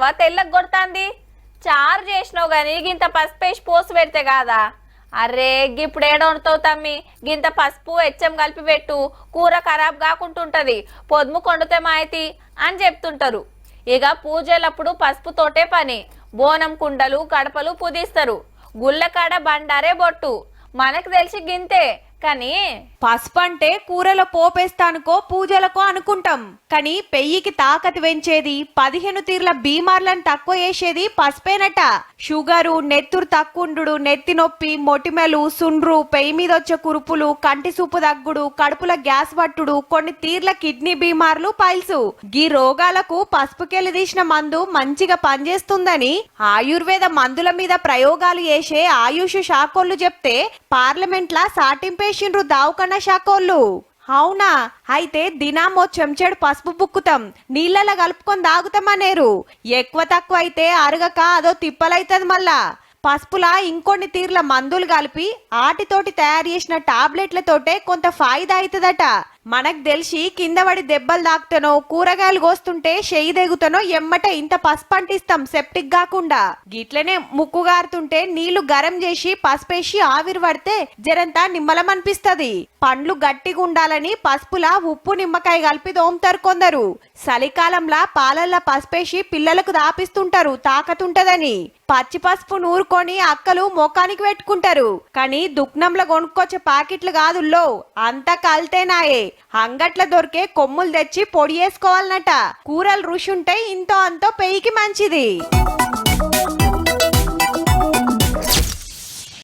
కొడతావా తెల్లకి కొడతాంది? చారు చేసినావు గాని గింత పసుపేసి పోసి పెడితే కాదా? అరే ఇప్పుడు ఏడొడతావు తమ్మి, గింత పసుపు ఎచ్చం కలిపి పెట్టు, కూర ఖరాబ్ కాకుంటుంటది, పొద్దుము కొండితే మాయతి అని చెప్తుంటారు. ఇక పూజలప్పుడు పసుపుతోటే పని. బోనం కుండలు కడపలు పుదిస్తారు, గుళ్ళకాడ బండారే బొట్టు. మనకు తెలిసి గింతే. కానీ పసుపు అంటే కూరలో పోపేస్తానుకో పూజలకో అనుకుంటాం, కానీ పెయ్యికి తాకతి పెంచేది 15 తీర్ల బీమార్లను తక్కువ చేసేది పసుపేనట. షుగరు, నెత్తురు తక్కువుండు, నెత్తి నొప్పి, మొటిమలు, సుండ్రు, పెయ్యి మీద వచ్చే కురుపులు, కంటి సూపు తగ్గుడు, కడుపుల గ్యాస్ పట్టుడు, కొన్ని తీర్ల కిడ్నీ బీమార్లు, పైల్స్, గీ రోగాలకు పసుపుకెళ్ళి తీసిన మందు మంచిగా పనిచేస్తుందని ఆయుర్వేద మందుల మీద ప్రయోగాలు చేసే ఆయుష్ శాఖోళ్ళు చెప్తే పార్లమెంట్ లా సాటింపేసిండ్రు దావుకన్న శాఖోళ్ళు. అవునా? అయితే దినామో చెంచాడు పసుపు బుక్కుతాం, నీళ్ళలో కలుపుకొని తాగుతామనేరు. ఎక్కువ తక్కువ అయితే అరగక అదో తిప్పలైతది. మళ్ళా పసుపులా ఇంకొన్ని తీర్ల మందులు కలిపి ఆటితోటి తయారు చేసిన టాబ్లెట్లతోటే కొంత ఫాయిదా అవుతుందట. మనకు తెలిసి కింద పడి దెబ్బలు తాకుతానో, కూరగాయలు కోస్తుంటే చెయ్యి తెగుతానో ఎమ్మట ఇంత పసుపు అంటిస్తాం సెప్టిక్ కాకుండా. గిట్లనే ముక్కు గారుతుంటే నీళ్లు గరం చేసి పసుపేసి ఆవిరి పడితే జరంతా నిమ్మలం అనిపిస్తది. పండ్లు గట్టిగా ఉండాలని పసుపులా ఉప్పు నిమ్మకాయ కలిపి దోముతారు కొందరు. చలికాలంలా పాలల్లా పసుపేసి పిల్లలకు దాపిస్తుంటారు తాకతుంటదని. పచ్చి పసుపు నూరుకొని అక్కలు మొఖానికి పెట్టుకుంటారు, కానీ దుక్నంలో కొనుక్కొచ్చే ప్యాకెట్లు కాదుల్లో, అంతా కల్తేనాయే. అంగట్ల దొరికే కొమ్ములు తెచ్చి పొడి వేసుకోవాలన్నట. కూరలు రుచి ఉంటే ఇంతో అంతో పెయ్యికి మంచిది.